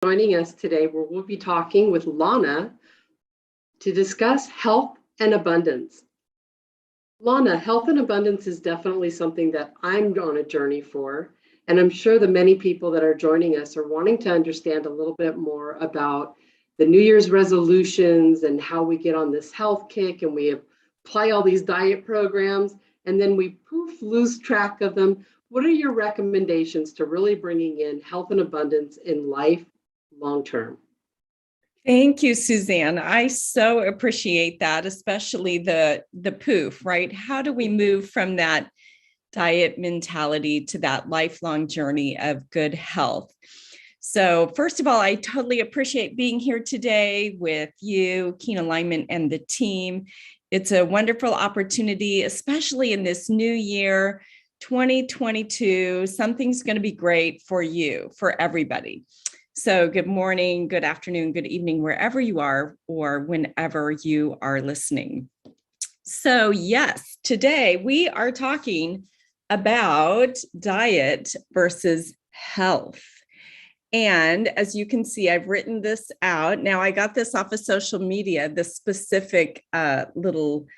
Joining us today, where we'll be talking with Lana to discuss health and abundance. Lana, health and abundance is definitely something that I'm on a journey for, and I'm sure the many people that are joining us are wanting to understand a little bit more about the New Year's resolutions and how we get on this health kick and we apply all these diet programs and then we lose track of them. What are your recommendations to really bringing in health and abundance in life long term? Thank you, Suzanne. I so appreciate that, especially the poof, right? How do we move from that diet mentality to that lifelong journey of good health? So first of all, I totally appreciate being here today with you, Keen Alignment, and the team. It's a wonderful opportunity, especially in this new year, 2022. Something's going to be great for you, for everybody. So good morning, good afternoon, good evening, wherever you are or whenever you are listening. So yes, today we are talking about diet versus health. And as you can see, I've written this out. Now I got this off of social media, this specific little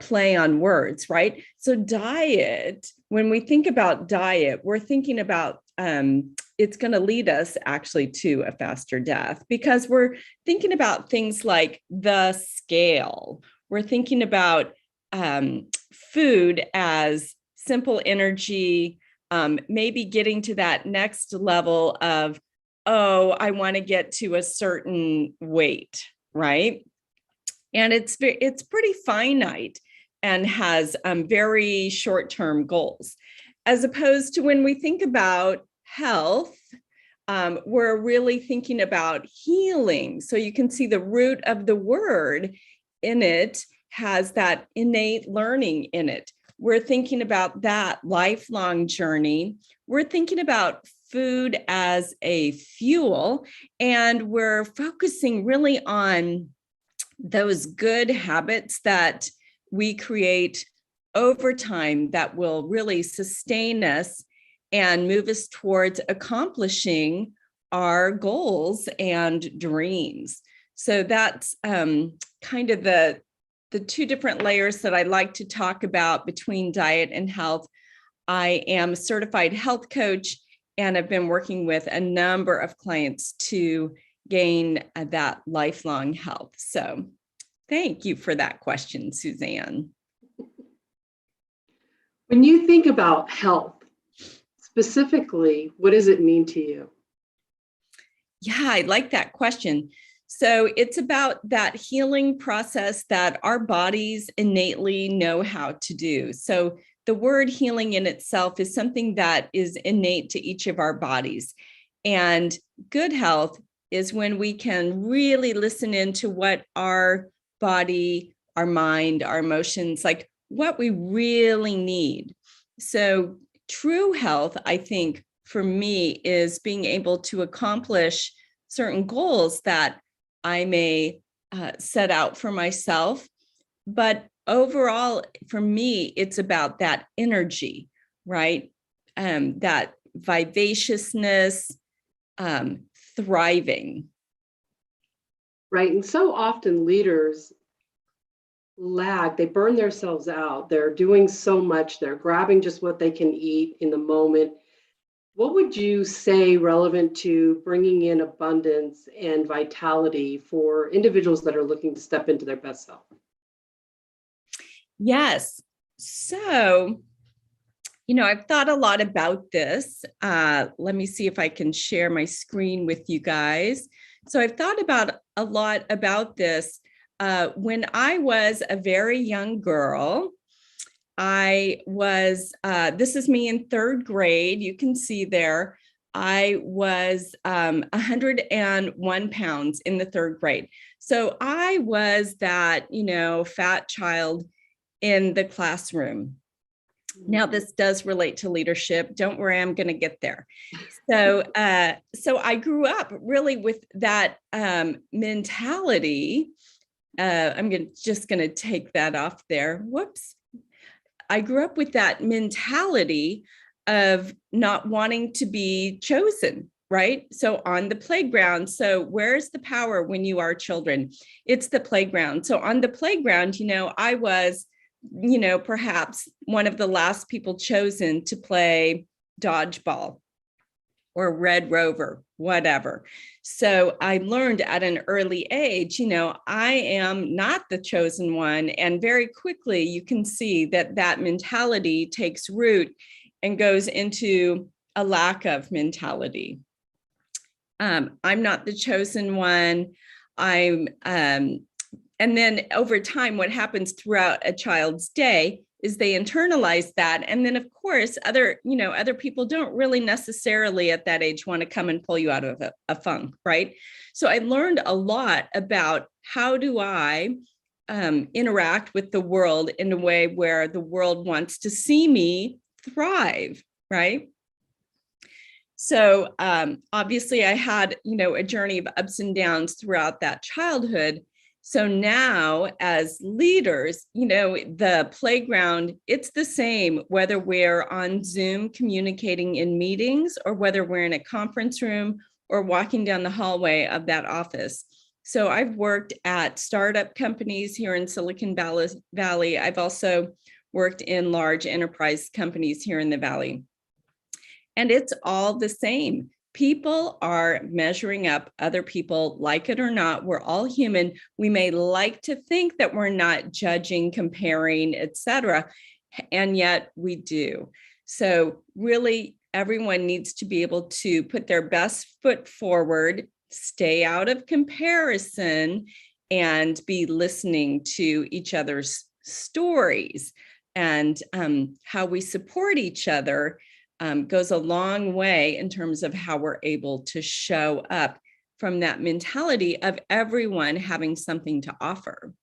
play on words, right? So diet, when we think about diet, we're thinking about it's going to lead us actually to a faster death because we're thinking about things like the scale. We're thinking about food as simple energy, maybe getting to that next level of, oh, I want to get to a certain weight, right? And it's pretty finite and has very short-term goals. As opposed to when we think about health, we're really thinking about healing. So you can see the root of the word in it has that innate learning in it. We're thinking about that lifelong journey. We're thinking about food as a fuel, and we're focusing really on those good habits that we create over time that will really sustain us and move us towards accomplishing our goals and dreams. So that's kind of the two different layers that I like to talk about between diet and health. I am a certified health coach, and I've been working with a number of clients to gain that lifelong health. So thank you for that question, Suzanne. When you think about health, specifically, what does it mean to you? Yeah, I like that question. So it's about that healing process that our bodies innately know how to do. So the word healing in itself is something that is innate to each of our bodies. And good health is when we can really listen into what our body, our mind, our emotions, like what we really need. So true health, I think, for me, is being able to accomplish certain goals that I may set out for myself. But overall, for me, it's about that energy, right? That vivaciousness, thriving. Right. And so often leaders lag, they burn themselves out. They're doing so much, they're grabbing just what they can eat in the moment. What would you say relevant to bringing in abundance and vitality for individuals that are looking to step into their best self? Yes. So, I've thought a lot about this. Let me see if I can share my screen with you guys. So I've thought about a lot about this. When I was a very young girl, I was, this is me in third grade. You can see there, I was 101 pounds in the third grade. So I was that, fat child in the classroom. Now, this does relate to leadership. Don't worry, I'm going to get there. So I grew up really with that mentality. I'm just going to take that off there. Whoops. I grew up with that mentality of not wanting to be chosen, right? So on the playground. So where's the power when you are children? It's the playground. So on the playground, I was, perhaps one of the last people chosen to play dodgeball or Red Rover, whatever. So I learned at an early age, I am not the chosen one. And very quickly, you can see that that mentality takes root and goes into a lack of mentality. I'm not the chosen one. And then over time, what happens throughout a child's day is they internalize that. And then of course, other people don't really necessarily at that age want to come and pull you out of a funk, right? So I learned a lot about how do I interact with the world in a way where the world wants to see me thrive, right? So obviously I had, a journey of ups and downs throughout that childhood. So now as leaders, the playground, it's the same, whether we're on Zoom communicating in meetings or whether we're in a conference room or walking down the hallway of that office. So I've worked at startup companies here in Silicon Valley. I've also worked in large enterprise companies here in the Valley. And it's all the same. People are measuring up other people, like it or not. We're all human. We may like to think that we're not judging, comparing, etc., and yet we do. So really, everyone needs to be able to put their best foot forward, stay out of comparison, and be listening to each other's stories and how we support each other. Goes a long way in terms of how we're able to show up from that mentality of everyone having something to offer.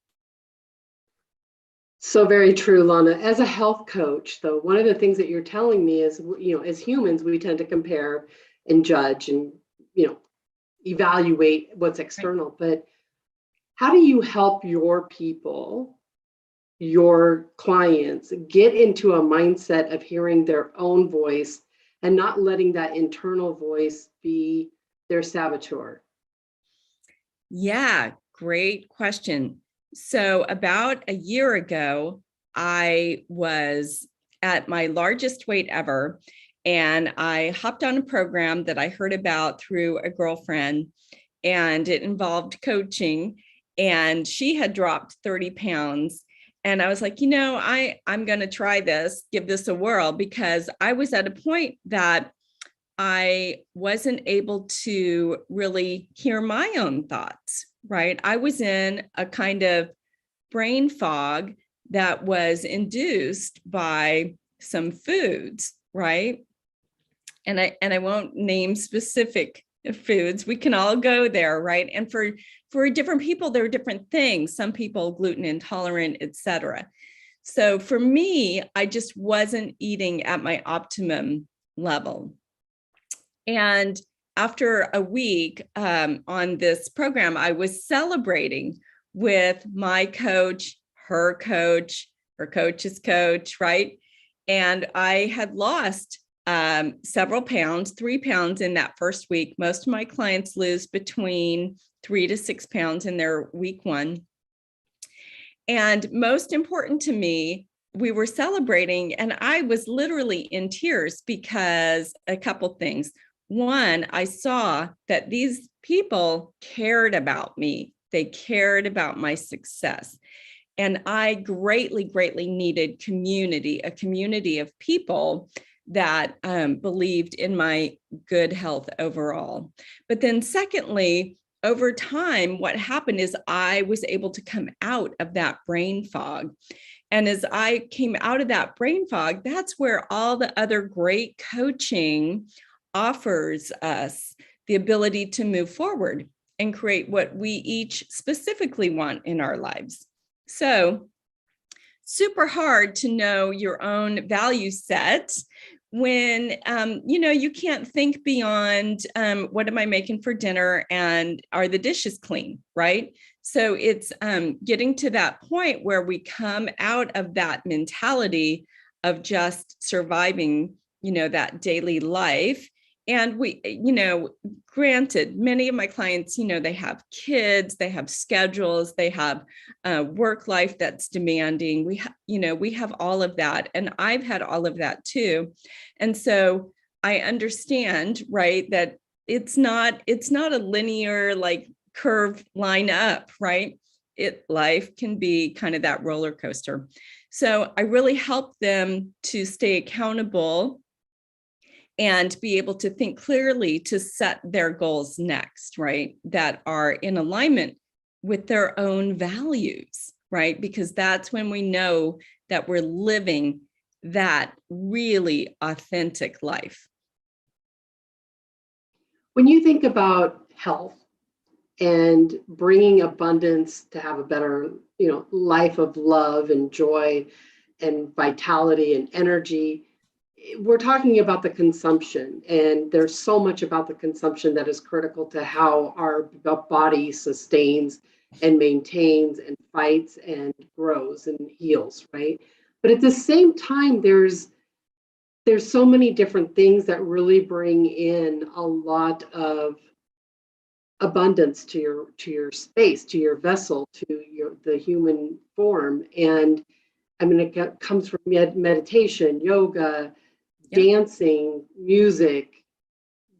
So very true, Lana. As a health coach, though, one of the things that you're telling me is, as humans, we tend to compare and judge and, evaluate what's external. But how do you help your people, your clients, get into a mindset of hearing their own voice and not letting that internal voice be their saboteur? Yeah, great question. So about a year ago, I was at my largest weight ever, and I hopped on a program that I heard about through a girlfriend, and it involved coaching, and she had dropped 30 pounds. And I was like, I'm going to try this, give this a whirl, because I was at a point that I wasn't able to really hear my own thoughts, right? I was in a kind of brain fog that was induced by some foods, right? And I won't name specific foods. We can all go there, right? And for different people, there are different things. Some people gluten intolerant, etc. So for me, I just wasn't eating at my optimum level. And after a week on this program, I was celebrating with my coach, her coach's coach, right? And I had lost several pounds, 3 pounds in that first week. Most of my clients lose between 3 to 6 pounds in their week one. And most important to me, we were celebrating, and I was literally in tears because a couple things. One, I saw that these people cared about me. They cared about my success. And I greatly, greatly needed community, a community of people that believed in my good health overall. But then secondly, over time, what happened is I was able to come out of that brain fog. And as I came out of that brain fog, that's where all the other great coaching offers us the ability to move forward and create what we each specifically want in our lives. So, super hard to know your own value set when you can't think beyond what am I making for dinner and are the dishes clean, right? So it's getting to that point where we come out of that mentality of just surviving, that daily life, And granted, many of my clients, they have kids, they have schedules, they have work life that's demanding. We have all of that. And I've had all of that too. And so I understand, right, that it's not a linear like curve line up, right? Life can be kind of that roller coaster. So I really help them to stay accountable and be able to think clearly to set their goals next, right? That are in alignment with their own values, right? Because that's when we know that we're living that really authentic life. When you think about health and bringing abundance to have a better, life of love and joy and vitality and energy, we're talking about the consumption, and there's so much about the consumption that is critical to how our body sustains and maintains and fights and grows and heals, right? But at the same time, there's so many different things that really bring in a lot of abundance to your space, to your vessel, to the human form. And I mean, it comes from meditation, yoga, dancing, music,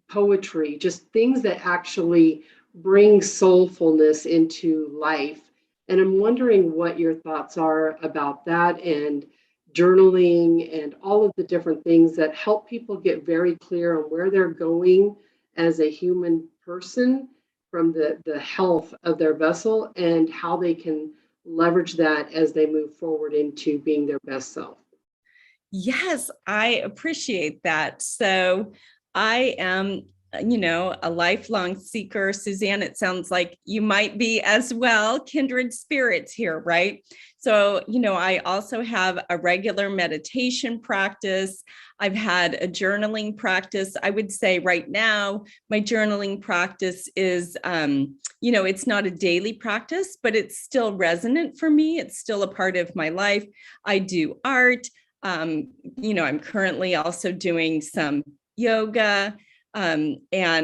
poetry, just things that actually bring soulfulness into life. And I'm wondering what your thoughts are about that, and journaling and all of the different things that help people get very clear on where they're going as a human person from the health of their vessel, and how they can leverage that as they move forward into being their best self. Yes, I appreciate that. So I am, a lifelong seeker. Suzanne, it sounds like you might be as well, kindred spirits here, right? So, I also have a regular meditation practice. I've had a journaling practice. I would say right now, my journaling practice is, it's not a daily practice, but it's still resonant for me. It's still a part of my life. I do art. I'm currently also doing some yoga, and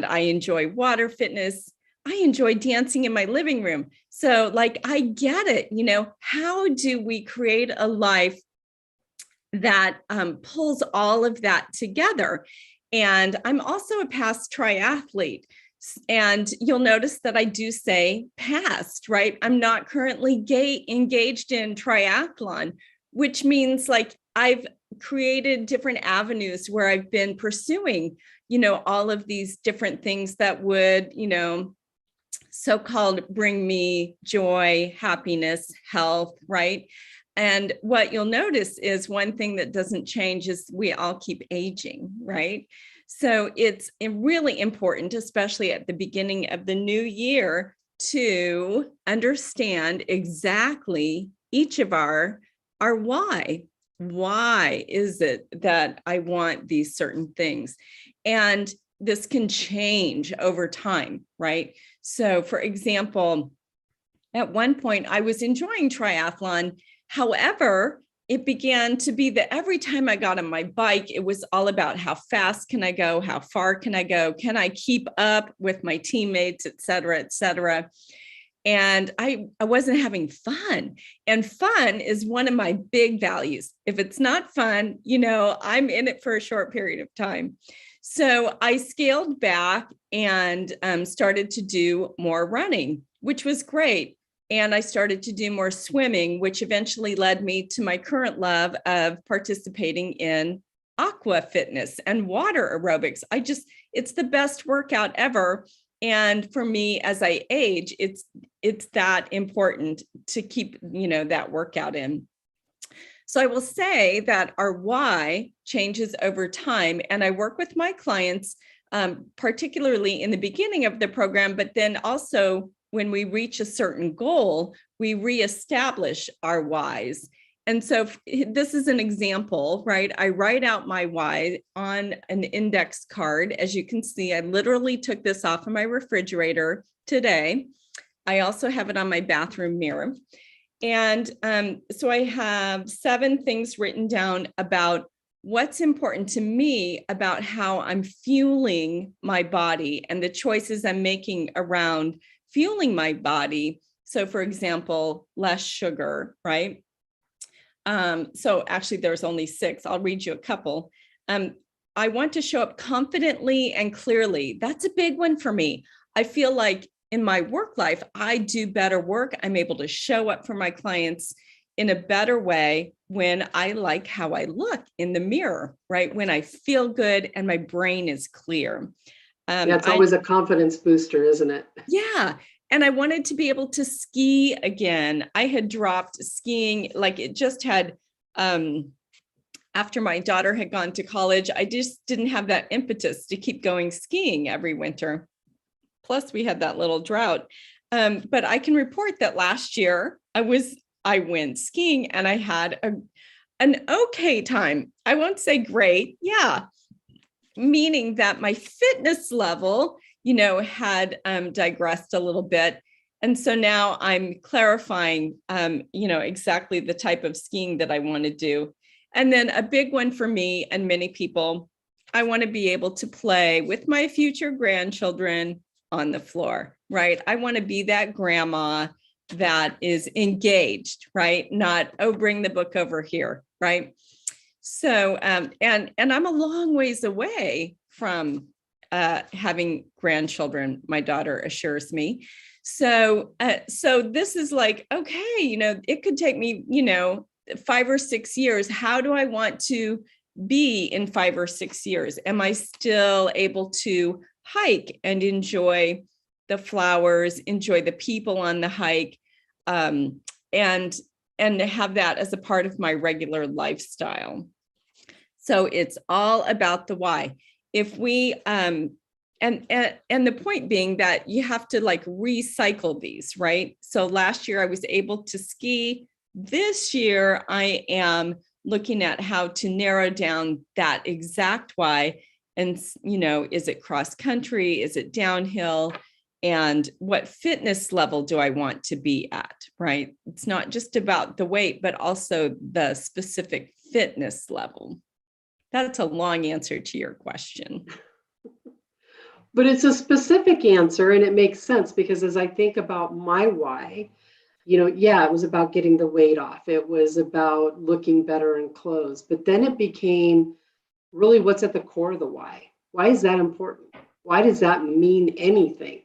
I enjoy water fitness. I enjoy dancing in my living room. So I get it, how do we create a life that pulls all of that together? And I'm also a past triathlete. And you'll notice that I do say past, right? I'm not currently engaged in triathlon, which means I've created different avenues where I've been pursuing, all of these different things that would, so-called bring me joy, happiness, health, right? And what you'll notice is one thing that doesn't change is we all keep aging, right? So it's really important, especially at the beginning of the new year, to understand exactly each of our why. Why is it that I want these certain things? And this can change over time, right? So for example, at one point I was enjoying triathlon. However, it began to be that every time I got on my bike, it was all about how fast can I go? How far can I go? Can I keep up with my teammates, et cetera, et cetera? And I wasn't having fun. And fun is one of my big values. If it's not fun, I'm in it for a short period of time. So I scaled back and started to do more running, which was great. And I started to do more swimming, which eventually led me to my current love of participating in aqua fitness and water aerobics. It's the best workout ever. And for me, as I age, it's that important to keep, that workout in. So I will say that our why changes over time. And I work with my clients, particularly in the beginning of the program, but then also when we reach a certain goal, we reestablish our whys. And so this is an example, right? I write out my why on an index card. As you can see, I literally took this off of my refrigerator today. I also have it on my bathroom mirror. And so I have 7 things written down about what's important to me about how I'm fueling my body and the choices I'm making around fueling my body. So for example, less sugar, right? So actually there's only 6. I'll read you a couple. I want to show up confidently and clearly. That's a big one for me. I feel like in my work life, I do better work. I'm able to show up for my clients in a better way when I like how I look in the mirror, right? When I feel good and my brain is clear. Yeah, it's always a confidence booster, isn't it? Yeah. And I wanted to be able to ski again. I had dropped skiing, like it just had, after my daughter had gone to college, I just didn't have that impetus to keep going skiing every winter. Plus we had that little drought. But I can report that last year I went skiing and I had an okay time. I won't say great. Yeah. Meaning that my fitness level, had digressed a little bit. And so now I'm clarifying, exactly the type of skiing that I want to do. And then a big one for me and many people, I want to be able to play with my future grandchildren on the floor, right? I want to be that grandma that is engaged, right? Not, oh, bring the book over here, right? So, and I'm a long ways away from having grandchildren, my daughter assures me. So this is like, okay, it could take me, 5 or 6 years. How do I want to be in 5 or 6 years? Am I still able to hike and enjoy the flowers, enjoy the people on the hike, and have that as a part of my regular lifestyle? So it's all about the why. If we and the point being that you have to like recycle these, right? So last year I was able to ski. This year I am looking at how to narrow down that exact why. And, is it cross country? Is it downhill? And what fitness level do I want to be at, right? It's not just about the weight, but also the specific fitness level. That's a long answer to your question. But it's a specific answer and it makes sense because as I think about my why, it was about getting the weight off. It was about looking better in clothes. But then it became really what's at the core of the why. Why is that important? Why does that mean anything?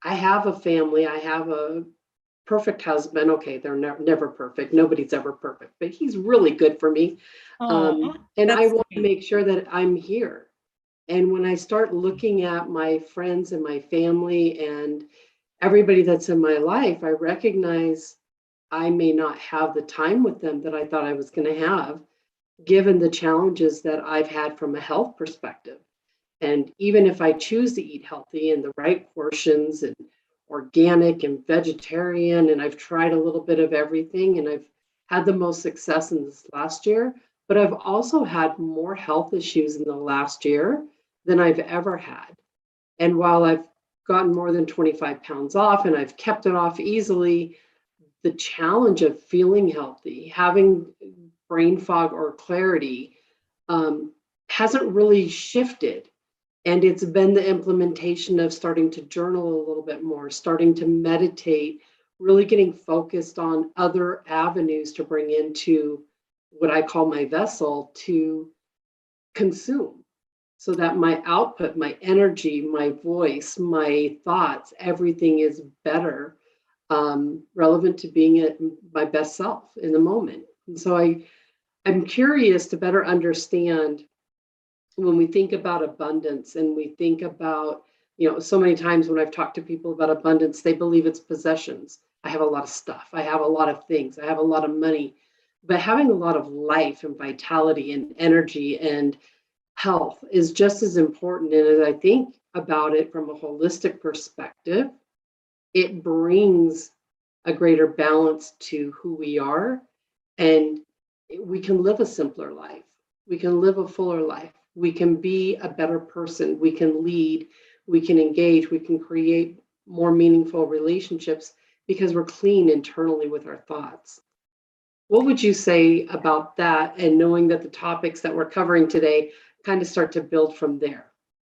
I have a family. I have a perfect husband. Okay, they're never perfect. Nobody's ever perfect, but he's really good for me. And I want to make sure that I'm here. And when I start looking at my friends and my family and everybody that's in my life, I recognize I may not have the time with them that I thought I was going to have, given the challenges that I've had from a health perspective. And even if I choose to eat healthy in the right portions and organic and vegetarian, and I've tried a little bit of everything, and I've had the most success in this last year, but I've also had more health issues in the last year than I've ever had. And while I've gotten more than 25 pounds off and I've kept it off easily, the challenge of feeling healthy, having brain fog or clarity, hasn't really shifted. And it's been the implementation of starting to journal a little bit more, starting to meditate, really getting focused on other avenues to bring into what I call my vessel to consume, so that my output, my energy, my voice, my thoughts, everything is better, relevant to being at my best self in the moment. And so I'm curious to better understand when we think about abundance and we think about, so many times when I've talked to people about abundance, they believe it's possessions. I have a lot of stuff. I have a lot of things. I have a lot of money. But having a lot of life and vitality and energy and health is just as important. And as I think about it from a holistic perspective, it brings a greater balance to who we are. And we can live a simpler life. We can live a fuller life. We can be a better person. We can lead. We can engage. We can create more meaningful relationships because we're clean internally with our thoughts. What would you say about that, and knowing that the topics that we're covering today kind of start to build from there?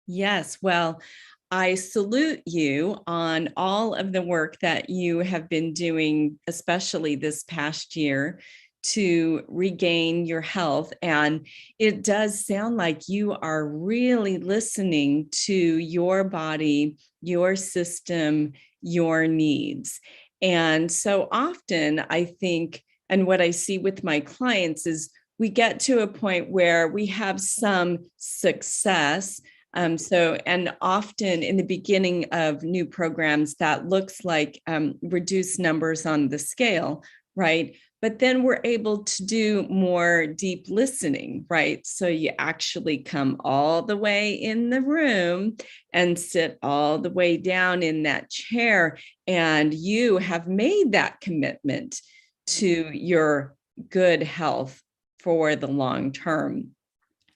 Yes, well, I salute you on all of the work that you have been doing, especially this past year, to regain your health. And it does sound like you are really listening to your body, your system, your needs. And so often, I think, and what I see with my clients is we get to a point where we have some success. And often in the beginning of new programs, that looks like reduced numbers on the scale, right? But then we're able to do more deep listening, right? So you actually come all the way in the room and sit all the way down in that chair, and you have made that commitment to your good health for the long term.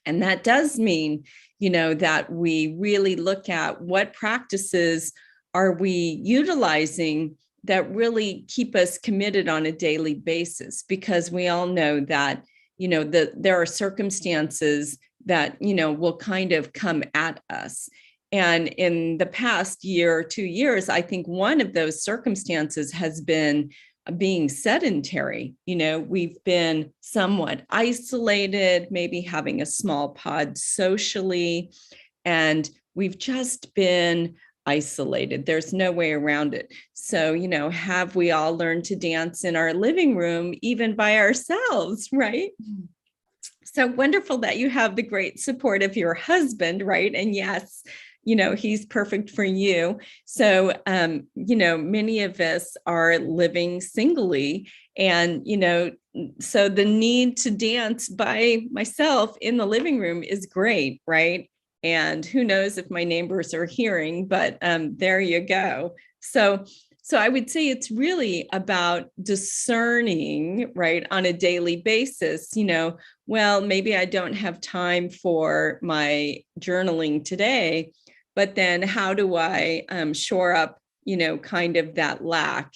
And that does mean, that we really look at what practices are we utilizing that really keep us committed on a daily basis, because we all know that, there are circumstances that, will kind of come at us. And in the past year or 2 years, I think one of those circumstances has been being sedentary. We've been somewhat isolated, maybe having a small pod socially, and we've just been isolated. There's no way around it. So, have we all learned to dance in our living room, even by ourselves, right? So wonderful that you have the great support of your husband, right? And yes, he's perfect for you. So, many of us are living singly, and, so the need to dance by myself in the living room is great, right? And who knows if my neighbors are hearing, but there you go. So I would say it's really about discerning, right, on a daily basis, well, maybe I don't have time for my journaling today, but then how do I shore up, kind of that lack?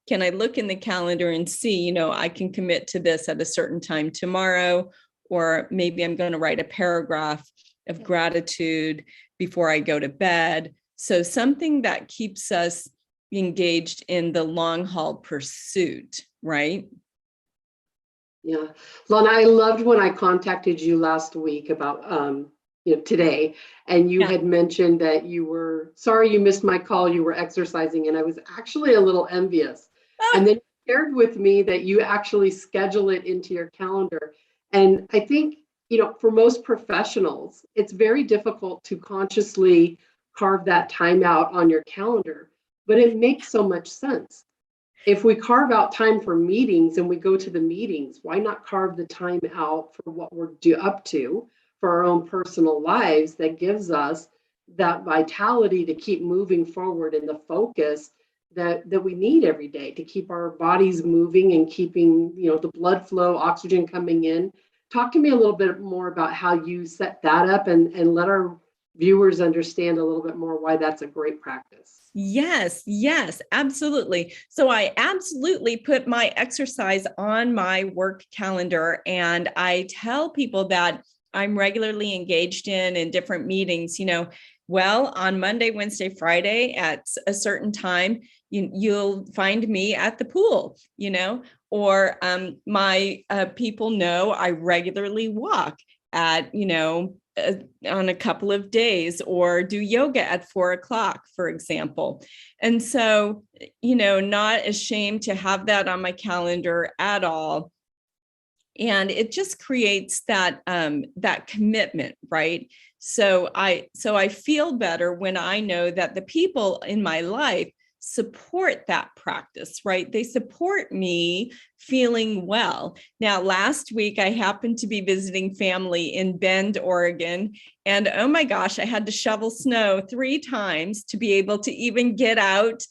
Can I look in the calendar and see, I can commit to this at a certain time tomorrow, or maybe I'm going to write a paragraph of gratitude before I go to bed. So something that keeps us engaged in the long haul pursuit, right? Yeah. Lana, I loved when I contacted you last week about, today, and you had mentioned that you were sorry you missed my call, you were exercising, and I was actually a little envious. And then you shared with me that you actually schedule it into your calendar. And I think, for most professionals, it's very difficult to consciously carve that time out on your calendar, but it makes so much sense. If we carve out time for meetings and we go to the meetings, why not carve the time out for what we're up to for our own personal lives that gives us that vitality to keep moving forward, and the focus that we need every day to keep our bodies moving and keeping, the blood flow, oxygen coming in. Talk to me a little bit more about how you set that up, and let our viewers understand a little bit more why that's a great practice. Yes, absolutely. So I absolutely put my exercise on my work calendar, and I tell people that I'm regularly engaged in different meetings, well, on Monday, Wednesday, Friday at a certain time, you'll find me at the pool, or my people know I regularly walk at, on a couple of days, or do yoga at 4:00, for example. And so, not ashamed to have that on my calendar at all. And it just creates that commitment, right? So I feel better when I know that the people in my life support that practice, right? They support me feeling well. Now, last week, I happened to be visiting family in Bend, Oregon, and oh my gosh, I had to shovel snow 3 times to be able to even get out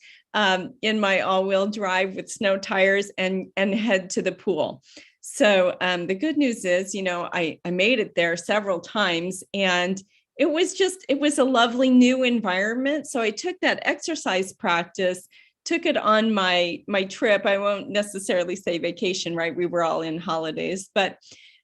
in my all-wheel drive with snow tires and head to the pool. So the good news is, I made it there several times, and it was a lovely new environment. So I took that exercise practice took it on my trip. I won't necessarily say vacation, right? We were all in holidays, but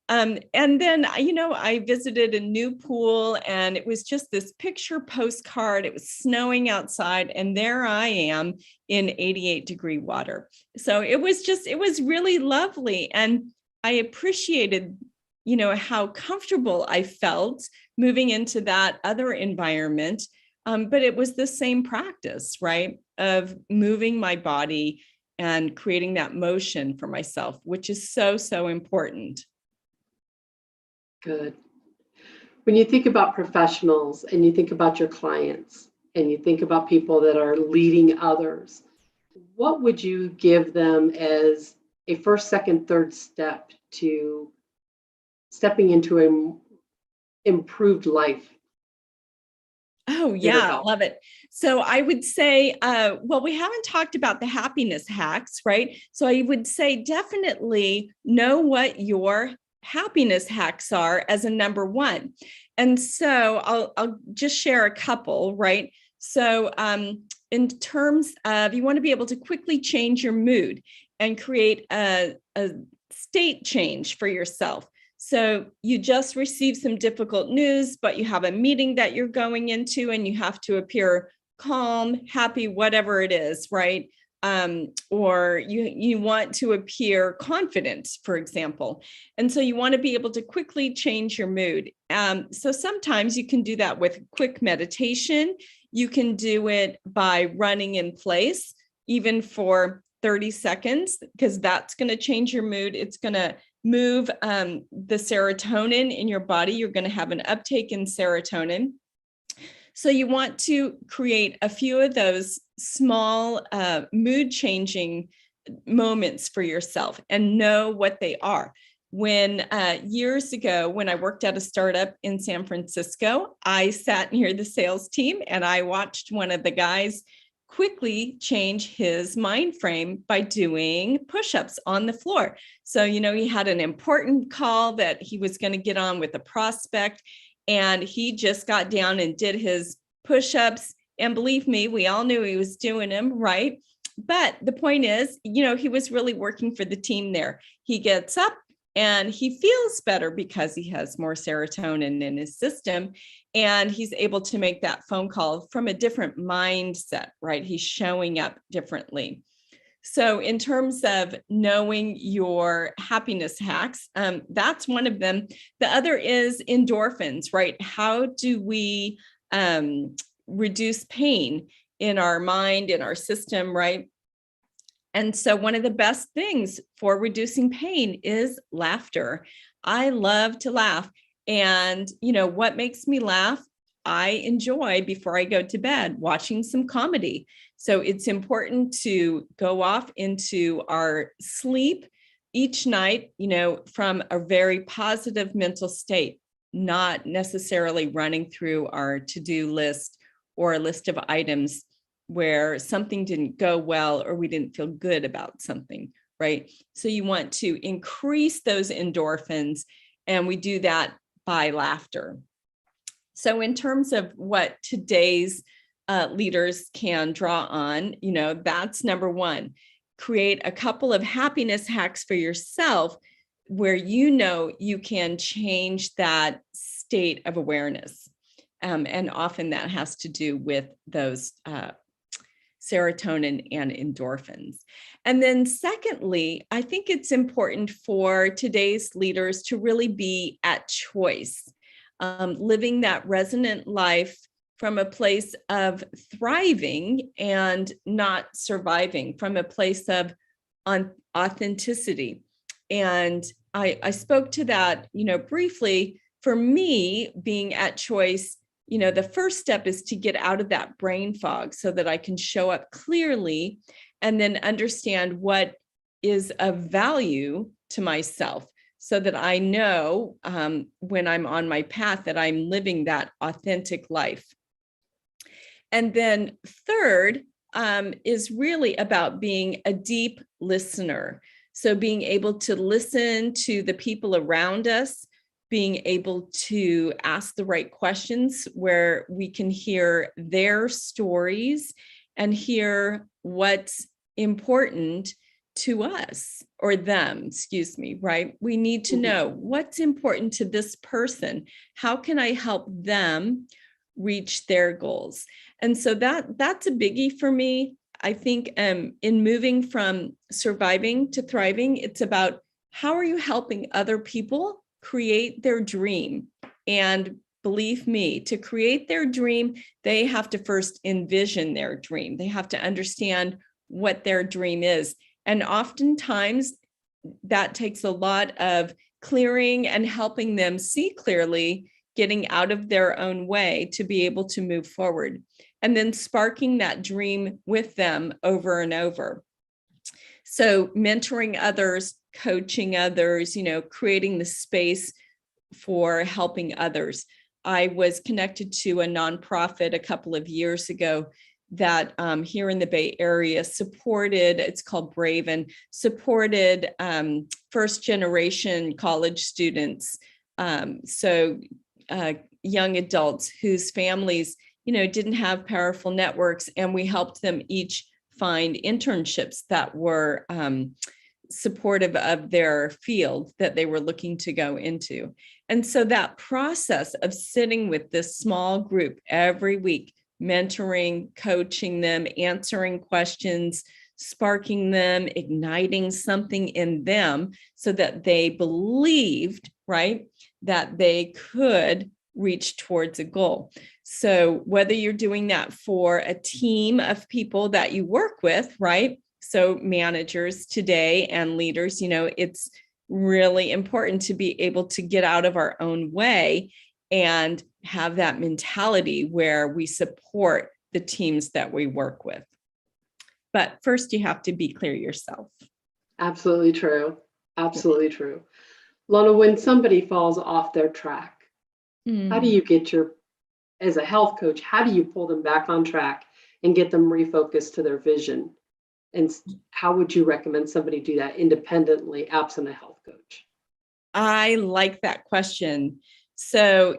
and then, I visited a new pool, and it was just this picture postcard. It was snowing outside, and there I am in 88-degree water. So it was really lovely. And I appreciated, how comfortable I felt moving into that other environment. But it was the same practice, right, of moving my body and creating that motion for myself, which is so, so important. Good. When you think about professionals and you think about your clients and you think about people that are leading others, what would you give them as a first, second, third step to stepping into an improved life? Oh, Better yeah, health. love it. So I would say, well, we haven't talked about the happiness hacks, right? So I would say definitely know what your happiness hacks are as a number one. And so I'll just share a couple, right? So in terms of, you want to be able to quickly change your mood and create a state change for yourself. So you just received some difficult news, but you have a meeting that you're going into and you have to appear calm, happy, whatever it is, right? Or you want to appear confident, for example. And so you want to be able to quickly change your mood. So sometimes you can do that with quick meditation. You can do it by running in place, even for 30 seconds, because that's going to change your mood. It's going to move the serotonin in your body. You're going to have an uptake in serotonin. So you want to create a few of those small mood changing moments for yourself and know what they are. When years ago, when I worked at a startup in San Francisco, I sat near the sales team and I watched one of the guys quickly change his mind frame by doing push-ups on the floor. So, he had an important call that he was going to get on with a prospect, and he just got down and did his push-ups. And believe me, we all knew he was doing them, right? But the point is, he was really working for the team there. He gets up and he feels better because he has more serotonin in his system. And he's able to make that phone call from a different mindset, right? He's showing up differently. So in terms of knowing your happiness hacks, that's one of them. The other is endorphins, right? How do we reduce pain in our mind, in our system, right? And so one of the best things for reducing pain is laughter. I love to laugh. And, what makes me laugh? I enjoy before I go to bed watching some comedy. So it's important to go off into our sleep each night, from a very positive mental state, not necessarily running through our to-do list or a list of items where something didn't go well or we didn't feel good about something, right? So you want to increase those endorphins, and we do that by laughter. So in terms of what today's leaders can draw on, that's number one. Create a couple of happiness hacks for yourself where you can change that state of awareness. And often that has to do with those serotonin and endorphins. And then secondly, I think it's important for today's leaders to really be at choice, living that resonant life from a place of thriving and not surviving, from a place of authenticity. And I spoke to that, briefly. For me, being at choice, the first step is to get out of that brain fog so that I can show up clearly and then understand what is of value to myself so that I know when I'm on my path that I'm living that authentic life. And then third is really about being a deep listener. So being able to listen to the people around us, being able to ask the right questions where we can hear their stories and hear what's important to us or them, excuse me, right? We need to know what's important to this person. How can I help them reach their goals? And so that's a biggie for me. I think in moving from surviving to thriving, it's about how are you helping other people create their dream? And believe me, to create their dream, they have to first envision their dream. They have to understand what their dream is. And oftentimes that takes a lot of clearing and helping them see clearly, getting out of their own way to be able to move forward, and then sparking that dream with them over and over. So mentoring others, coaching others, creating the space for helping others. I was connected to a nonprofit a couple of years ago that here in the Bay Area supported, it's called Brave, and supported first generation college students. So young adults whose families, didn't have powerful networks, and we helped them each find internships that were supportive of their field that they were looking to go into. And so that process of sitting with this small group every week, mentoring, coaching them, answering questions, sparking them, igniting something in them so that they believed, right, that they could reach towards a goal. So whether you're doing that for a team of people that you work with, right? So managers today and leaders, it's really important to be able to get out of our own way and have that mentality where we support the teams that we work with. But first, you have to be clear yourself. Absolutely true. Absolutely true. Lana, when somebody falls off their track, how do you get as a health coach, how do you pull them back on track and get them refocused to their vision? And how would you recommend somebody do that independently, absent a health coach? I like that question. So,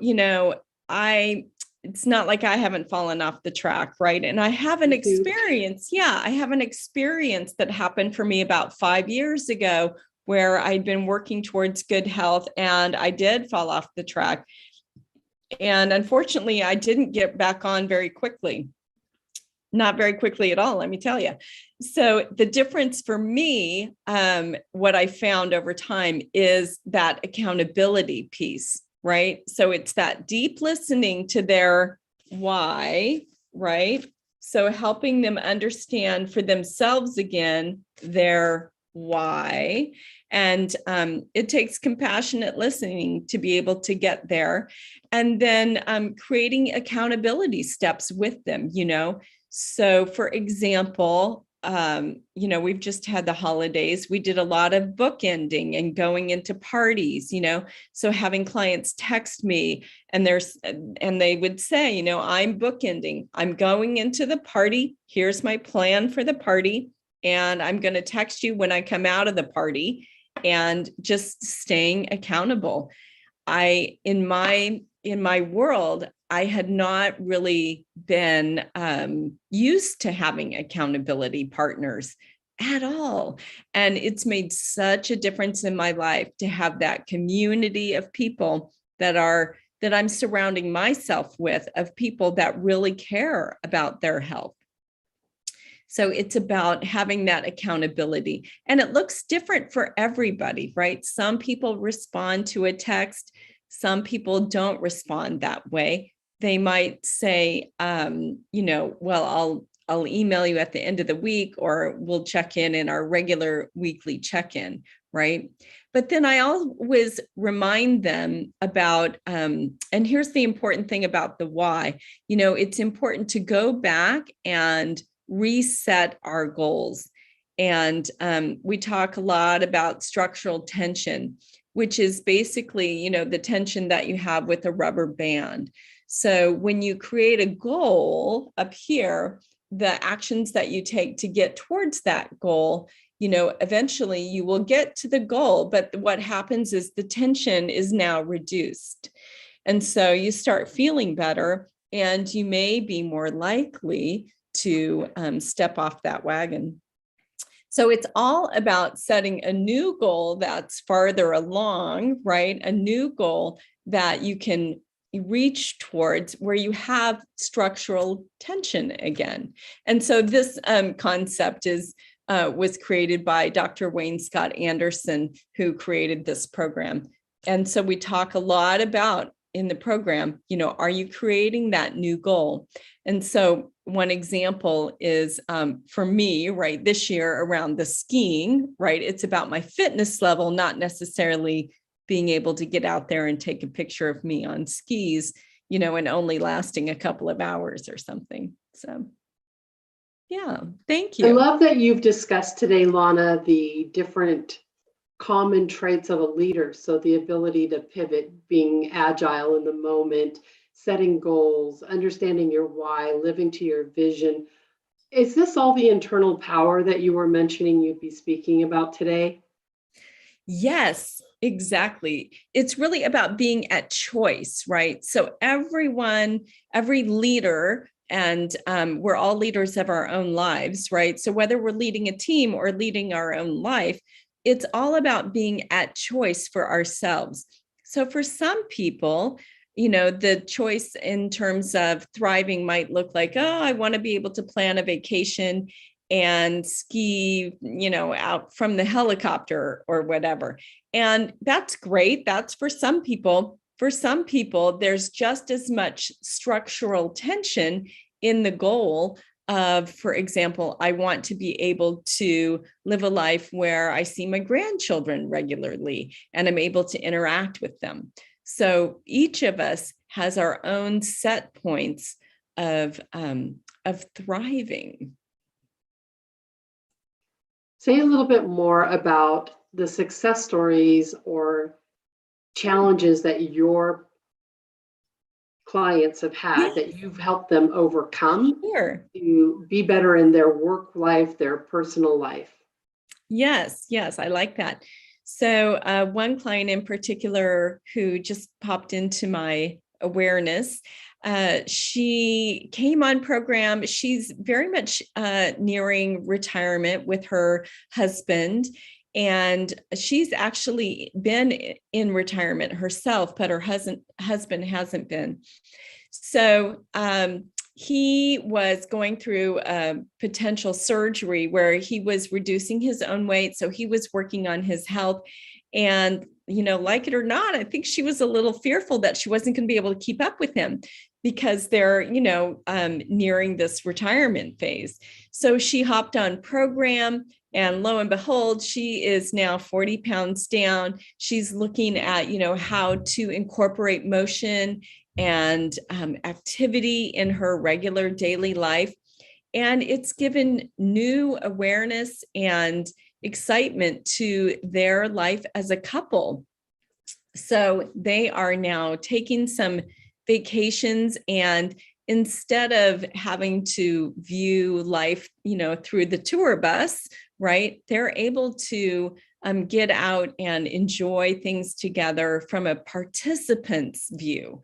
it's not like I haven't fallen off the track, right? And I have an experience. Yeah, I have an experience that happened for me about 5 years ago where I'd been working towards good health and I did fall off the track. And unfortunately, I didn't get back on very quickly. Not very quickly at all, let me tell you. So the difference for me, what I found over time is that accountability piece, right? So it's that deep listening to their why, right? So helping them understand for themselves again, their why. And it takes compassionate listening to be able to get there. And then creating accountability steps with them, So for example, we've just had the holidays. We did a lot of bookending and going into parties, so having clients text me and they would say, I'm bookending, I'm going into the party. Here's my plan for the party. And I'm going to text you when I come out of the party, and just staying accountable. In my world, I had not really been used to having accountability partners at all. And it's made such a difference in my life to have that community of people that I'm surrounding myself with, of people that really care about their health. So it's about having that accountability. And it looks different for everybody, right? Some people respond to a text. Some people don't respond that way. They might say, well, I'll email you at the end of the week, or we'll check in our regular weekly check-in, right? But then I always remind them about, and here's the important thing about the why, it's important to go back and reset our goals. And we talk a lot about structural tension, which is basically, the tension that you have with a rubber band. So when you create a goal up here, the actions that you take to get towards that goal, eventually you will get to the goal. But what happens is the tension is now reduced. And so you start feeling better, and you may be more likely to step off that wagon. So it's all about setting a new goal that's farther along, right? A new goal that you can reach towards where you have structural tension again. And so this concept was created by Dr. Wayne Scott Anderson, who created this program. And so we talk a lot about in the program, are you creating that new goal? And so one example is for me, right, this year around the skiing, right, it's about my fitness level, not necessarily being able to get out there and take a picture of me on skis, and only lasting a couple of hours or something. So, yeah, thank you. I love that you've discussed today, Lana, the different common traits of a leader. So the ability to pivot, being agile in the moment, setting goals, understanding your why, living to your vision. Is this all the internal power that you were mentioning you'd be speaking about today? Yes, exactly. It's really about being at choice, right? So every leader, and we're all leaders of our own lives, right? So whether we're leading a team or leading our own life, it's all about being at choice for ourselves. So for some people, the choice in terms of thriving might look like, oh, I want to be able to plan a vacation and ski, out from the helicopter or whatever. And that's great. That's for some people. For some people, there's just as much structural tension in the goal of, for example, I want to be able to live a life where I see my grandchildren regularly and I'm able to interact with them. So each of us has our own set points of thriving. Say a little bit more about the success stories or challenges that your clients have had that you've helped them overcome to be better in their work life, their personal life. Yes, I like that. So one client in particular who just popped into my awareness, she came on program. She's very much nearing retirement with her husband. And she's actually been in retirement herself, but her husband hasn't been. So he was going through a potential surgery where he was reducing his own weight. So he was working on his health. And, like it or not, I think she was a little fearful that she wasn't going to be able to keep up with him because they're, nearing this retirement phase. So she hopped on program. And lo and behold, she is now 40 pounds down. She's looking at, how to incorporate motion and activity in her regular daily life. And it's given new awareness and excitement to their life as a couple. So they are now taking some vacations, and instead of having to view life, through the tour bus, right, they're able to get out and enjoy things together from a participant's view.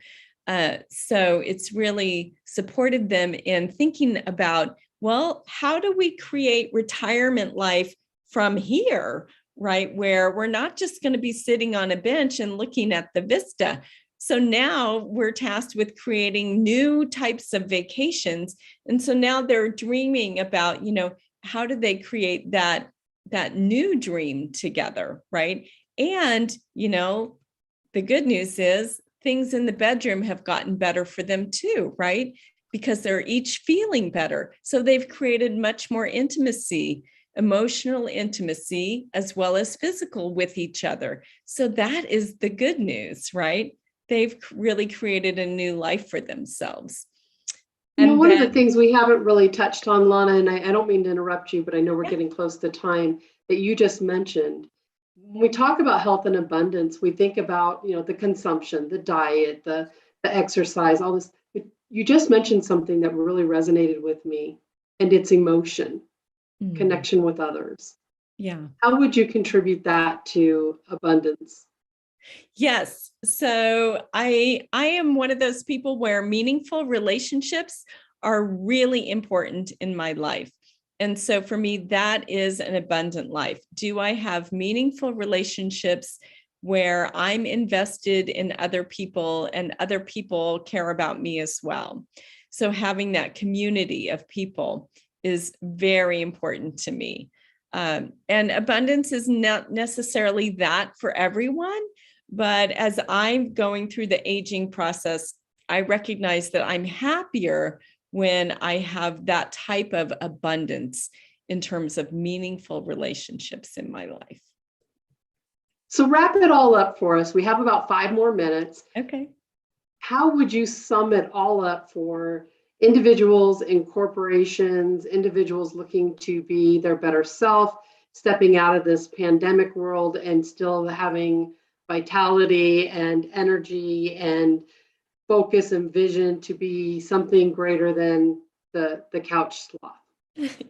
So it's really supported them in thinking about, well, how do we create retirement life from here, right? Where we're not just going to be sitting on a bench and looking at the vista. So now we're tasked with creating new types of vacations. And so now they're dreaming about, how do they create that new dream together, right? And, the good news is things in the bedroom have gotten better for them too, right? Because they're each feeling better. So they've created much more intimacy, emotional intimacy, as well as physical with each other. So that is the good news, right? They've really created a new life for themselves. One of the things we haven't really touched on, Lana, and I don't mean to interrupt you, but I know we're getting close to time, that you just mentioned. When we talk about health and abundance, we think about, the consumption, the diet, the exercise, all this. But you just mentioned something that really resonated with me, and it's emotion, connection with others. Yeah. How would you contribute that to abundance? Yes. So I am one of those people where meaningful relationships are really important in my life. And so for me, that is an abundant life. Do I have meaningful relationships where I'm invested in other people and other people care about me as well? So having that community of people is very important to me. And abundance is not necessarily that for everyone, but as I'm going through the aging process, I recognize that I'm happier when I have that type of abundance in terms of meaningful relationships in my life. So wrap it all up for us. We have about 5 more minutes. Okay. How would you sum it all up for individuals and corporations, individuals looking to be their better self, stepping out of this pandemic world and still having vitality and energy and focus and vision to be something greater than the couch sloth?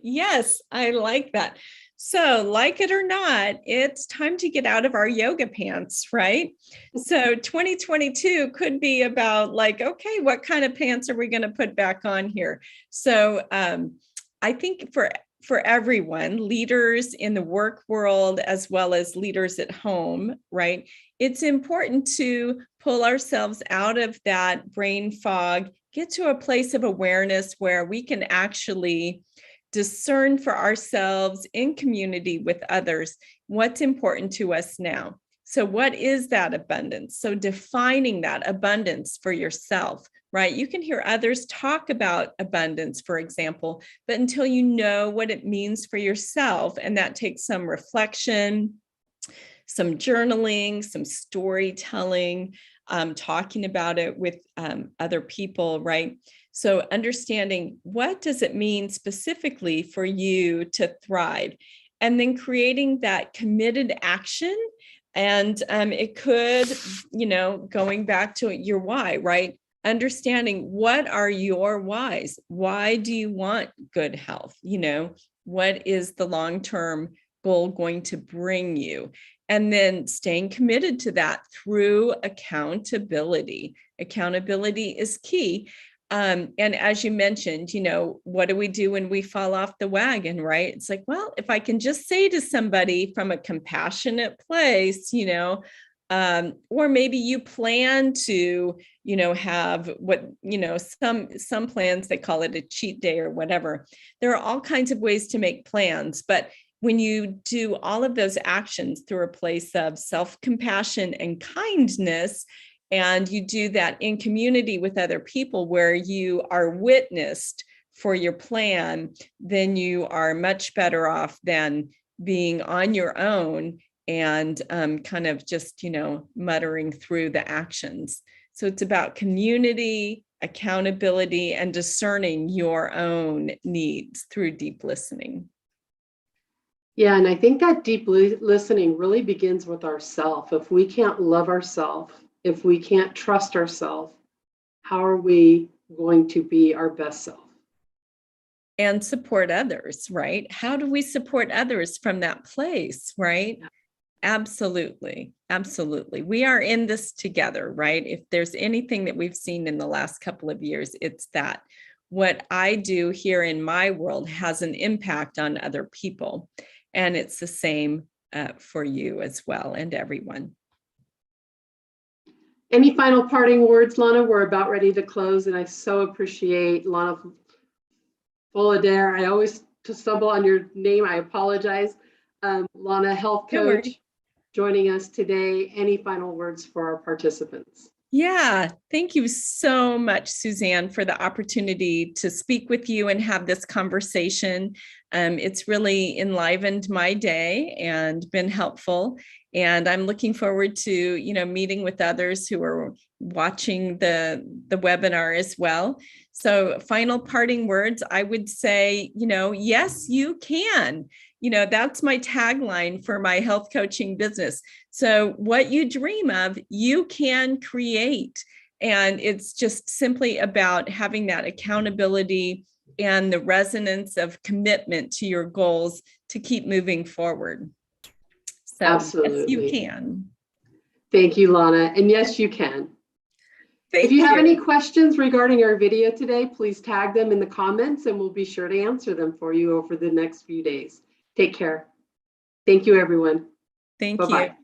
Yes, I like that. So, like it or not, it's time to get out of our yoga pants, right? So, 2022 could be about like, okay, what kind of pants are we going to put back on here? So, I think for everyone, leaders in the work world as well as leaders at home, right? It's important to pull ourselves out of that brain fog, get to a place of awareness where we can actually discern for ourselves in community with others what's important to us now. So what is that abundance? So defining that abundance for yourself, right? You can hear others talk about abundance, for example, but until you know what it means for yourself, and that takes some reflection, some journaling, some storytelling, talking about it with other people, right? So understanding what does it mean specifically for you to thrive, and then creating that committed action. And it could, going back to your why, right? Understanding what are your whys? Why do you want good health? What is the long-term goal going to bring you? And then staying committed to that through accountability. Accountability is key. And as you mentioned, what do we do when we fall off the wagon, right? It's like, well, if I can just say to somebody from a compassionate place, or maybe you plan to, have what, some plans, they call it a cheat day or whatever. There are all kinds of ways to make plans, but when you do all of those actions through a place of self-compassion and kindness, and you do that in community with other people where you are witnessed for your plan, then you are much better off than being on your own and kind of just, muttering through the actions. So it's about community, accountability, and discerning your own needs through deep listening. Yeah, and I think that deep listening really begins with ourselves. If we can't love ourselves, if we can't trust ourselves, how are we going to be our best self? And support others, right? How do we support others from that place, right? Yeah. Absolutely. Absolutely. We are in this together, right? If there's anything that we've seen in the last couple of years, it's that what I do here in my world has an impact on other people. And it's the same for you as well, and everyone. Any final parting words, Lana? We're about ready to close, and I so appreciate Lana Fullader. I always stumble on your name. I apologize. Lana, health coach, joining us today. Any final words for our participants? Yeah, thank you so much, Suzanne, for the opportunity to speak with you and have this conversation. It's really enlivened my day and been helpful. And I'm looking forward to, meeting with others who are watching the webinar as well. So final parting words, I would say, yes, you can. That's my tagline for my health coaching business. So what you dream of, you can create. And it's just simply about having that accountability and the resonance of commitment to your goals to keep moving forward. So absolutely. yes, you can. Thank you, Lana. And yes, you can. Thank If you have you. any questions regarding our video today, please tag them in the comments and we'll be sure to answer them for you over the next few days. Take care. Thank you, everyone. Thank Bye-bye. you.